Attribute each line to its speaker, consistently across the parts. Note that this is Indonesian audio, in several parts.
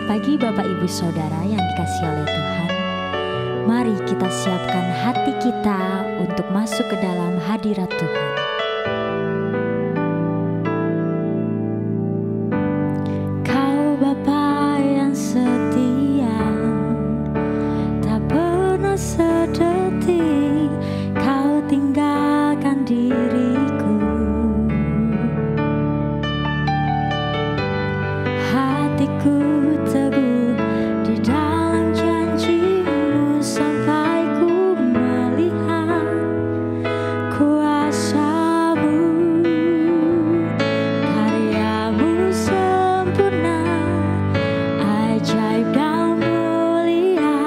Speaker 1: Selamat pagi Bapak Ibu Saudara yang dikasihi oleh Tuhan. Mari kita siapkan hati kita untuk masuk ke dalam hadirat Tuhan. Kau Bapa yang setia, tak pernah sedetik kau tinggalkan diriku. Hatiku teguh di dalam janji-Mu sampai ku melihat kuasa-Mu, karya-Mu sempurna, ajaib dan mulia,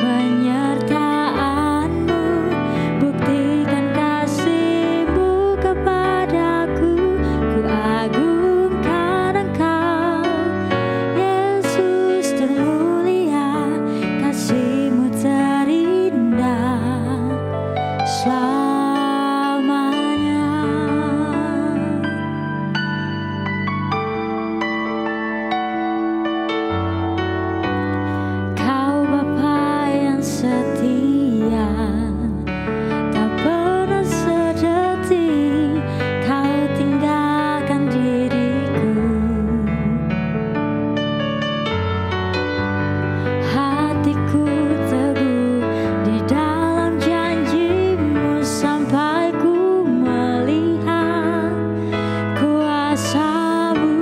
Speaker 1: penyertaan-Mu, buktikan kasih-Mu kepadaku, ku agungkan Engkau, Yesus termulia, kasih-Mu terindah selamanya. Kau Bapa yang setia, tak pernah sedetik kau tinggalkan diriku. Hatiku teguh di dalam janji-Mu sampai ku melihat kuasa-Mu,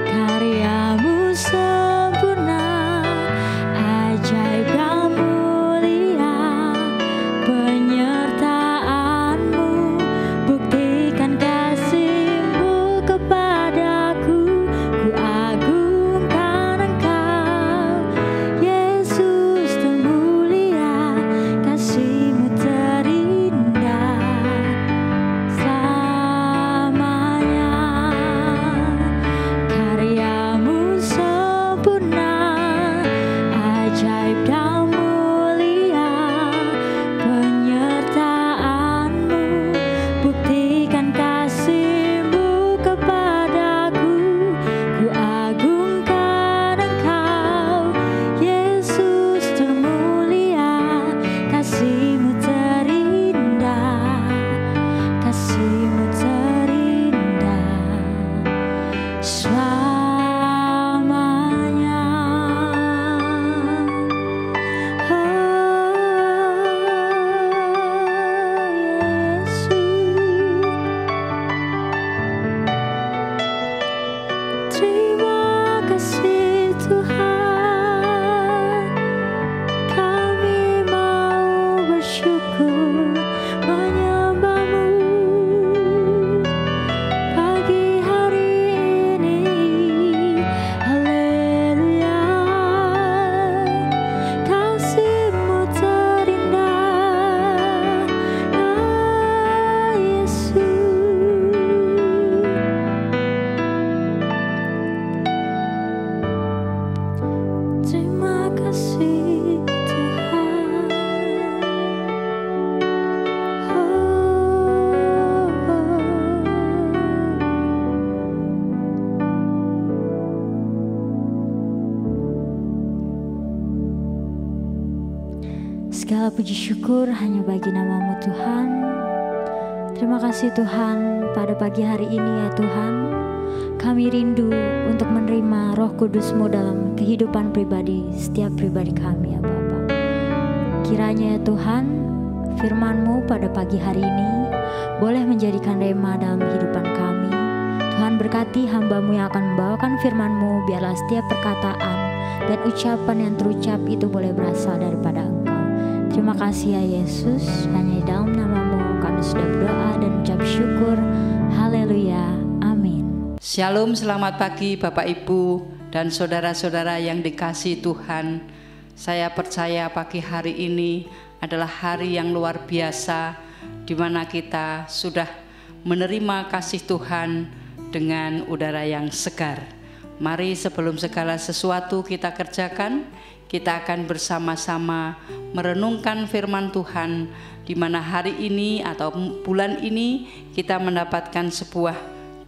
Speaker 1: karya-Mu sempurna, ajaib dan mulia, penyertaan-Mu, buktikan kasih-Mu kepadaku, ku agungkan Engkau, Yesus termulia, kasih-Mu terindah selamanya. Karya-Mu sempurna, ajaib dan mulia, penyertaan-Mu, buktikan kasih-Mu kepadaku, ku agungkan Engkau, Yesus termulia, kasih-Mu terindah, kasih-Mu terindah selamanya. Yesus, terima kasih Tuhan, kami mau bersyukur menyembah-Mu pagi hari ini. Haleluya, kasih-Mu terindah, ya Yesus. Terima kasih Tuhan. Segala puji syukur hanya bagi nama-Mu Tuhan. Terima kasih Tuhan, pada pagi hari ini ya Tuhan, kami rindu untuk menerima Roh Kudus-Mu dalam kehidupan pribadi setiap pribadi kami ya Bapa. Kiranya ya Tuhan, firman-Mu pada pagi hari ini boleh menjadikan rema dalam kehidupan kami. Tuhan berkati hamba-Mu yang akan membawakan firman-Mu, biarlah setiap perkataan dan ucapan yang terucap itu boleh berasal daripada Engkau. Terima kasih ya Yesus, hanya di dalam nama-Mu kami sudah berdoa dan ucap syukur. Haleluya, amin.
Speaker 2: Shalom, selamat pagi Bapak Ibu dan saudara-saudara yang dikasihi Tuhan. Saya percaya pagi hari ini adalah hari yang luar biasa, di mana kita sudah menerima kasih Tuhan dengan udara yang segar. Mari sebelum segala sesuatu kita kerjakan, kita akan bersama-sama merenungkan firman Tuhan, di mana hari ini atau bulan ini kita mendapatkan sebuah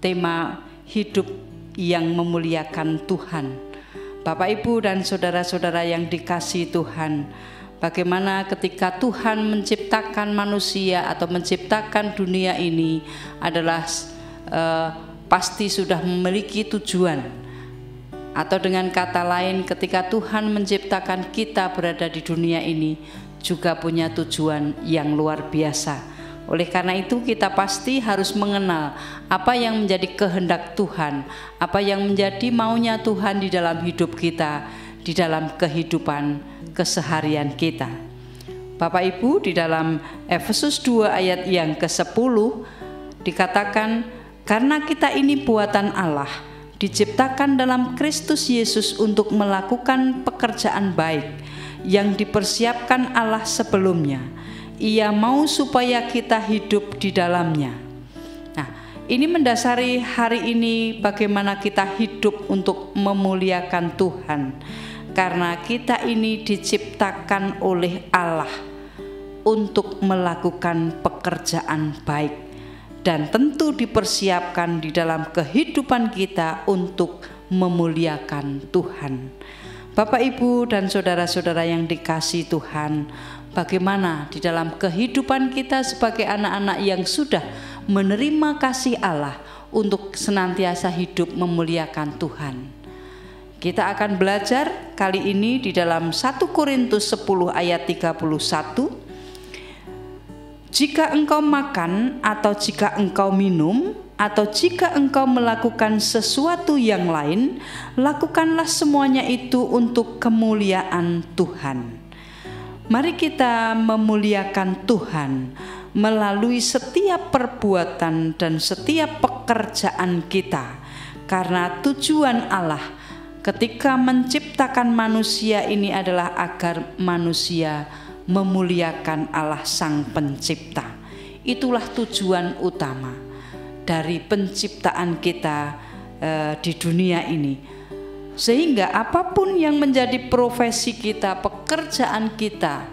Speaker 2: tema hidup yang memuliakan Tuhan. Bapak, Ibu, dan saudara-saudara yang dikasihi Tuhan, bagaimana ketika Tuhan menciptakan manusia atau menciptakan dunia ini adalah pasti sudah memiliki tujuan. Atau dengan kata lain, ketika Tuhan menciptakan kita berada di dunia ini juga punya tujuan yang luar biasa. Oleh karena itu kita pasti harus mengenal apa yang menjadi kehendak Tuhan, apa yang menjadi maunya Tuhan di dalam hidup kita, di dalam kehidupan keseharian kita. Bapak Ibu, di dalam Efesus 2 ayat yang ke-10 dikatakan, karena kita ini buatan Allah, diciptakan dalam Kristus Yesus untuk melakukan pekerjaan baik yang dipersiapkan Allah sebelumnya. Ia mau supaya kita hidup di dalamnya. Nah, ini mendasari hari ini bagaimana kita hidup untuk memuliakan Tuhan. Karena kita ini diciptakan oleh Allah untuk melakukan pekerjaan baik. Dan tentu dipersiapkan di dalam kehidupan kita untuk memuliakan Tuhan. Bapak, Ibu, dan saudara-saudara yang dikasihi Tuhan, bagaimana di dalam kehidupan kita sebagai anak-anak yang sudah menerima kasih Allah untuk senantiasa hidup memuliakan Tuhan. Kita akan belajar kali ini di dalam 1 Korintus 10 ayat 31. Jika engkau makan atau jika engkau minum atau jika engkau melakukan sesuatu yang lain, lakukanlah semuanya itu untuk kemuliaan Tuhan. Mari kita memuliakan Tuhan melalui setiap perbuatan dan setiap pekerjaan kita. Karena tujuan Allah ketika menciptakan manusia ini adalah agar manusia memuliakan Allah Sang Pencipta. Itulah tujuan utama dari penciptaan kita di dunia ini. Sehingga apapun yang menjadi profesi kita, pekerjaan kita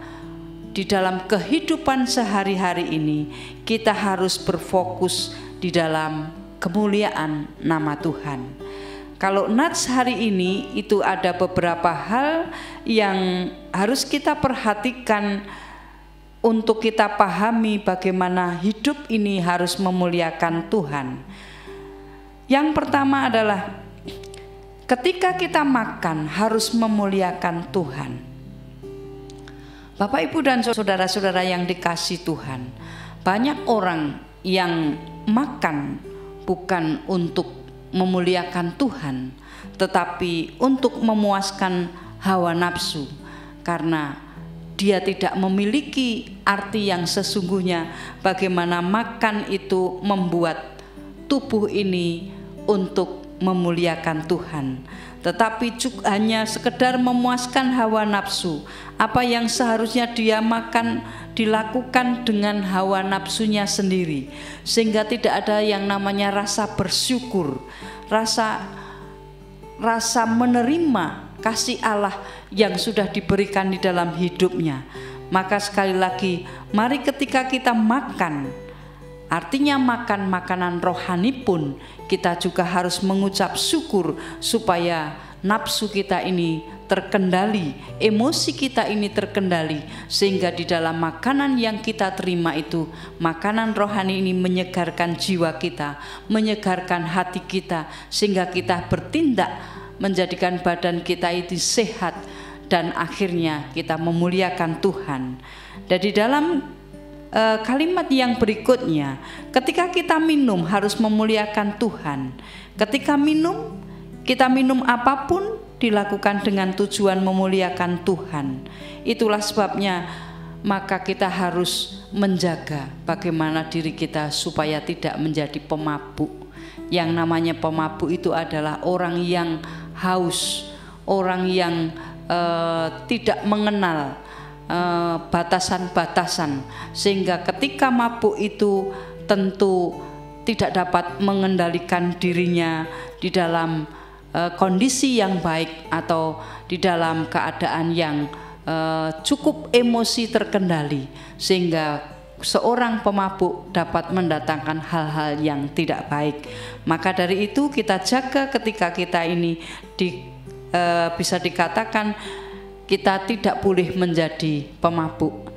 Speaker 2: di dalam kehidupan sehari-hari ini, kita harus berfokus di dalam kemuliaan nama Tuhan. Kalau Nats hari ini itu ada beberapa hal yang harus kita perhatikan untuk kita pahami bagaimana hidup ini harus memuliakan Tuhan. Yang pertama adalah ketika kita makan harus memuliakan Tuhan. Bapak, Ibu, dan saudara-saudara yang dikasihi Tuhan, banyak orang yang makan bukan untuk memuliakan Tuhan, tetapi untuk memuaskan hawa nafsu, karena dia tidak memiliki arti yang sesungguhnya bagaimana makan itu membuat tubuh ini untuk memuliakan Tuhan, tetapi hanya sekedar memuaskan hawa nafsu. Apa yang seharusnya dia makan dilakukan dengan hawa nafsunya sendiri, sehingga tidak ada yang namanya rasa bersyukur, rasa menerima kasih Allah yang sudah diberikan di dalam hidupnya. Maka sekali lagi, mari ketika kita makan, artinya makan makanan rohani pun, kita juga harus mengucap syukur supaya nafsu kita ini terkendali, emosi kita ini terkendali, sehingga di dalam makanan yang kita terima itu, makanan rohani ini menyegarkan jiwa kita, menyegarkan hati kita, sehingga kita bertindak menjadikan badan kita itu sehat, dan akhirnya kita memuliakan Tuhan. Dan di dalam kalimat yang berikutnya, ketika kita minum harus memuliakan Tuhan. Ketika kita minum apapun dilakukan dengan tujuan memuliakan Tuhan. Itulah sebabnya maka kita harus menjaga bagaimana diri kita supaya tidak menjadi pemabuk. Yang namanya pemabuk itu adalah orang yang haus, orang yang tidak mengenal batasan-batasan, sehingga ketika mabuk itu tentu tidak dapat mengendalikan dirinya di dalam kondisi yang baik atau di dalam keadaan yang cukup emosi terkendali, sehingga seorang pemabuk dapat mendatangkan hal-hal yang tidak baik. Maka dari itu kita jaga ketika kita ini bisa dikatakan kita tidak boleh menjadi pemabuk.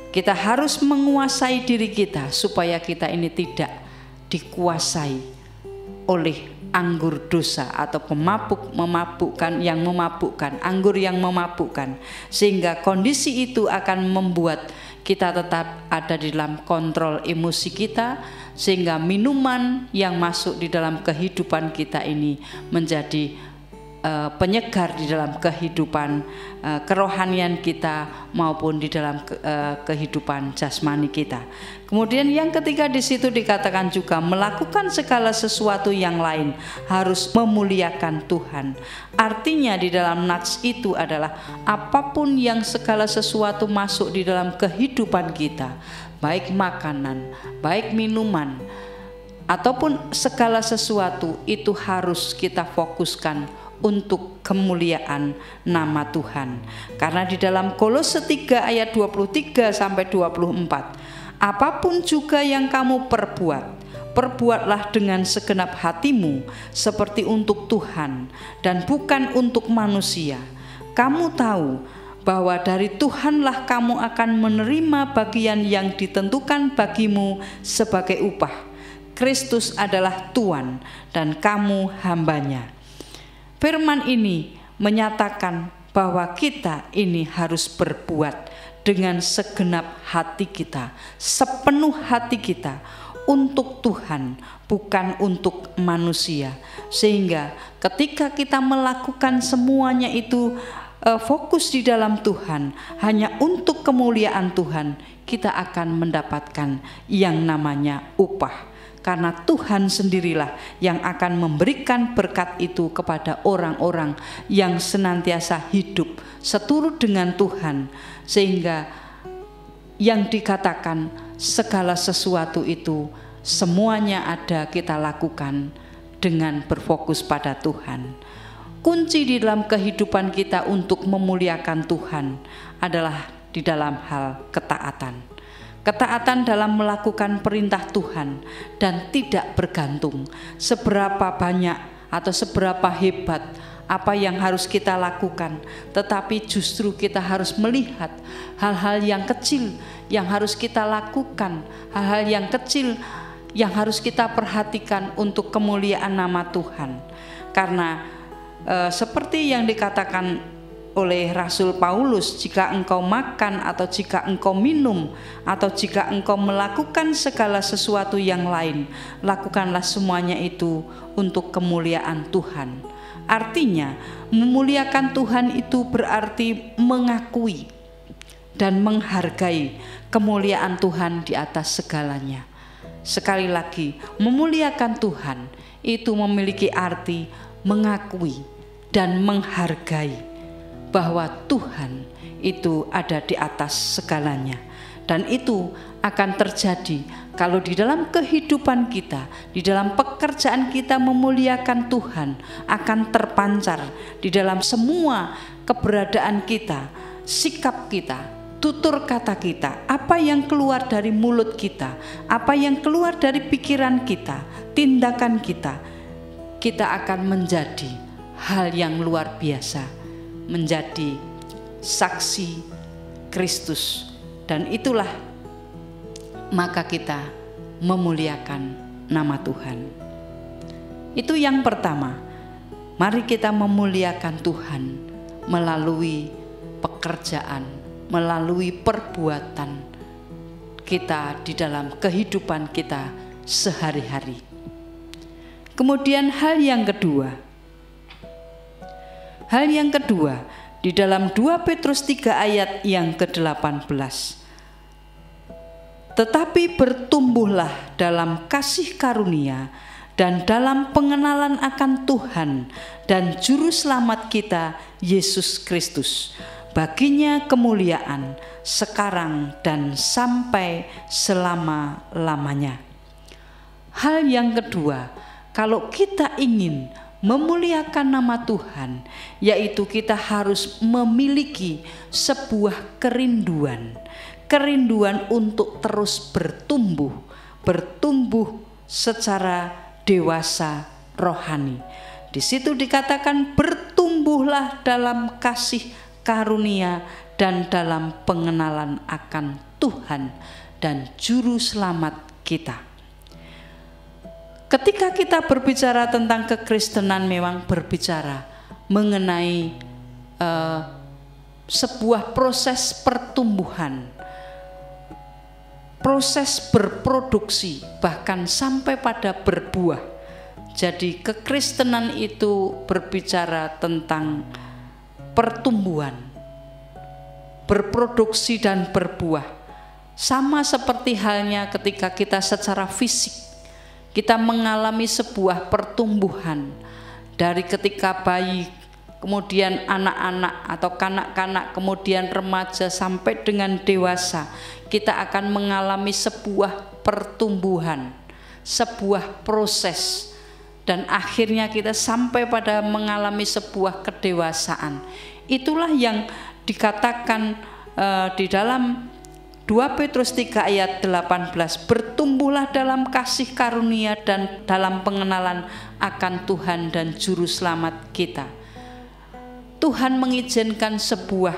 Speaker 2: Kita harus menguasai diri kita supaya kita ini tidak dikuasai oleh anggur dosa atau yang memabukkan, anggur yang memabukkan, sehingga kondisi itu akan membuat kita tetap ada di dalam kontrol emosi kita, sehingga minuman yang masuk di dalam kehidupan kita ini menjadi penyegar di dalam kehidupan kerohanian kita maupun di dalam kehidupan jasmani kita. Kemudian yang ketiga di situ dikatakan juga melakukan segala sesuatu yang lain harus memuliakan Tuhan. Artinya di dalam nats itu adalah apapun yang segala sesuatu masuk di dalam kehidupan kita, baik makanan, baik minuman, ataupun segala sesuatu itu harus kita fokuskan untuk kemuliaan nama Tuhan. Karena di dalam Kolose 3 ayat 23 sampai 24, apapun juga yang kamu perbuatlah dengan segenap hatimu seperti untuk Tuhan dan bukan untuk manusia. Kamu tahu bahwa dari Tuhanlah kamu akan menerima bagian yang ditentukan bagimu sebagai upah. Kristus adalah Tuhan dan kamu hambanya. Firman ini menyatakan bahwa kita ini harus berbuat dengan segenap hati kita, sepenuh hati kita untuk Tuhan, bukan untuk manusia. Sehingga ketika kita melakukan semuanya itu fokus di dalam Tuhan, hanya untuk kemuliaan Tuhan, kita akan mendapatkan yang namanya upah. Karena Tuhan sendirilah yang akan memberikan berkat itu kepada orang-orang yang senantiasa hidup seturut dengan Tuhan. Sehingga yang dikatakan segala sesuatu itu semuanya ada kita lakukan dengan berfokus pada Tuhan. Kunci di dalam kehidupan kita untuk memuliakan Tuhan adalah di dalam hal ketaatan. Ketaatan dalam melakukan perintah Tuhan dan tidak bergantung seberapa banyak atau seberapa hebat apa yang harus kita lakukan, tetapi justru kita harus melihat hal-hal yang kecil yang harus kita lakukan, hal-hal yang kecil yang harus kita perhatikan untuk kemuliaan nama Tuhan. Karena seperti yang dikatakan oleh Rasul Paulus, jika engkau makan atau jika engkau minum atau jika engkau melakukan segala sesuatu yang lain, lakukanlah semuanya itu untuk kemuliaan Tuhan. Artinya memuliakan Tuhan itu berarti mengakui dan menghargai kemuliaan Tuhan di atas segalanya. Sekali lagi, memuliakan Tuhan itu memiliki arti mengakui dan menghargai bahwa Tuhan itu ada di atas segalanya. Dan itu akan terjadi kalau di dalam kehidupan kita, di dalam pekerjaan kita memuliakan Tuhan, akan terpancar di dalam semua keberadaan kita, sikap kita, tutur kata kita, apa yang keluar dari mulut kita, apa yang keluar dari pikiran kita, tindakan kita, kita akan menjadi hal yang luar biasa, menjadi saksi Kristus. Dan itulah maka kita memuliakan nama Tuhan. Itu yang pertama. Mari kita memuliakan Tuhan melalui pekerjaan, melalui perbuatan kita di dalam kehidupan kita sehari-hari. Kemudian hal yang kedua, di dalam 2 Petrus 3 ayat yang ke-18. Tetapi bertumbuhlah dalam kasih karunia dan dalam pengenalan akan Tuhan dan Juru Selamat kita, Yesus Kristus. Baginya kemuliaan sekarang dan sampai selama-lamanya. Hal yang kedua, kalau kita ingin memuliakan nama Tuhan, yaitu kita harus memiliki sebuah kerinduan kerinduan untuk terus bertumbuh secara dewasa rohani. Di situ dikatakan bertumbuhlah dalam kasih karunia dan dalam pengenalan akan Tuhan dan Juru Selamat kita. Ketika kita berbicara tentang kekristenan, memang berbicara mengenai sebuah proses pertumbuhan, proses berproduksi, bahkan sampai pada berbuah. Jadi kekristenan itu berbicara tentang pertumbuhan, berproduksi dan berbuah. Sama seperti halnya ketika kita secara fisik kita mengalami sebuah pertumbuhan dari ketika bayi, kemudian anak-anak atau kanak-kanak, kemudian remaja sampai dengan dewasa. Kita akan mengalami sebuah pertumbuhan, sebuah proses, dan akhirnya kita sampai pada mengalami sebuah kedewasaan. Itulah yang dikatakan di dalam 2 Petrus 3 ayat 18, bertumbuhlah dalam kasih karunia dan dalam pengenalan akan Tuhan dan Juru Selamat kita. Tuhan mengizinkan sebuah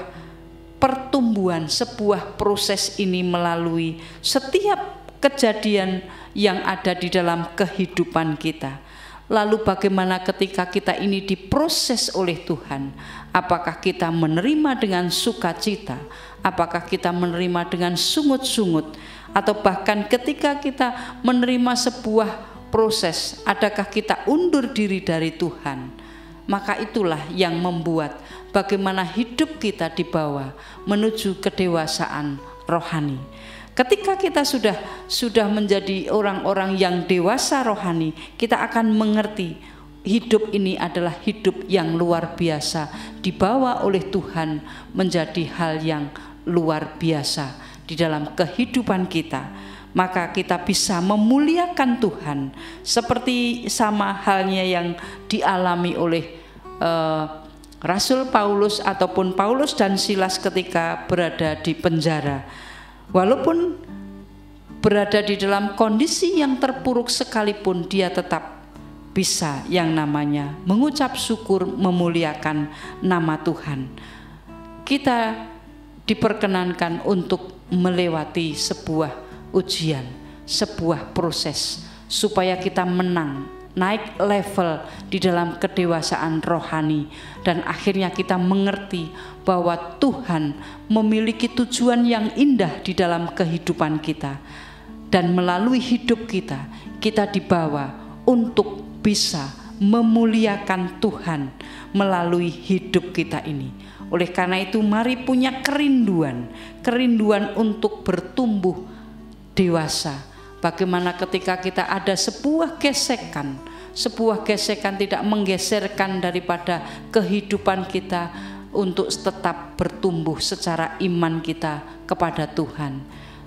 Speaker 2: pertumbuhan, sebuah proses ini melalui setiap kejadian yang ada di dalam kehidupan kita. Lalu bagaimana ketika kita ini diproses oleh Tuhan? Apakah kita menerima dengan sukacita? Apakah kita menerima dengan sungut-sungut? Atau bahkan ketika kita menerima sebuah proses, adakah kita undur diri dari Tuhan? Maka itulah yang membuat bagaimana hidup kita dibawa menuju kedewasaan rohani. Ketika kita sudah menjadi orang-orang yang dewasa rohani, kita akan mengerti hidup ini adalah hidup yang luar biasa, dibawa oleh Tuhan menjadi hal yang luar biasa di dalam kehidupan kita. Maka kita bisa memuliakan Tuhan seperti sama halnya yang dialami oleh Rasul Paulus ataupun Paulus dan Silas ketika berada di penjara. Walaupun berada di dalam kondisi yang terpuruk sekalipun, dia tetap bisa yang namanya mengucap syukur, memuliakan nama Tuhan. Kita diperkenankan untuk melewati sebuah ujian, sebuah proses, supaya kita menang, naik level di dalam kedewasaan rohani, dan akhirnya kita mengerti bahwa Tuhan memiliki tujuan yang indah di dalam kehidupan kita, dan melalui hidup kita, kita dibawa untuk bisa memuliakan Tuhan melalui hidup kita ini. Oleh karena itu, mari punya kerinduan untuk bertumbuh dewasa. Bagaimana ketika kita ada sebuah gesekan tidak menggeserkan daripada kehidupan kita untuk tetap bertumbuh secara iman kita kepada Tuhan.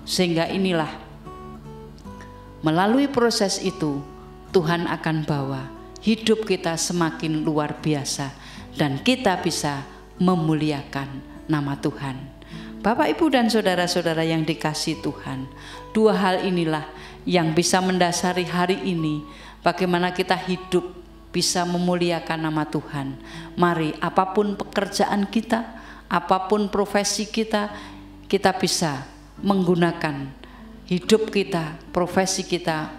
Speaker 2: Sehingga inilah melalui proses itu Tuhan akan bawa hidup kita semakin luar biasa dan kita bisa memuliakan nama Tuhan. Bapak, Ibu, dan saudara-saudara yang dikasihi Tuhan, dua hal inilah yang bisa mendasari hari ini bagaimana kita hidup bisa memuliakan nama Tuhan. Mari, apapun pekerjaan kita, apapun profesi kita, kita bisa menggunakan hidup kita, profesi kita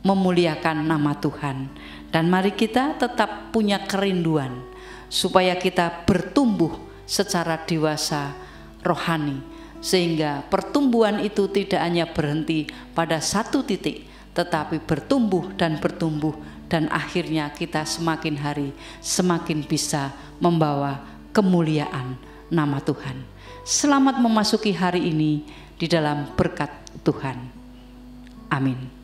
Speaker 2: memuliakan nama Tuhan. Dan mari kita tetap punya kerinduan supaya kita bertumbuh secara dewasa rohani, sehingga pertumbuhan itu tidak hanya berhenti pada satu titik, tetapi bertumbuh, dan akhirnya kita semakin hari semakin bisa membawa kemuliaan nama Tuhan. Selamat memasuki hari ini di dalam berkat Tuhan. Amin.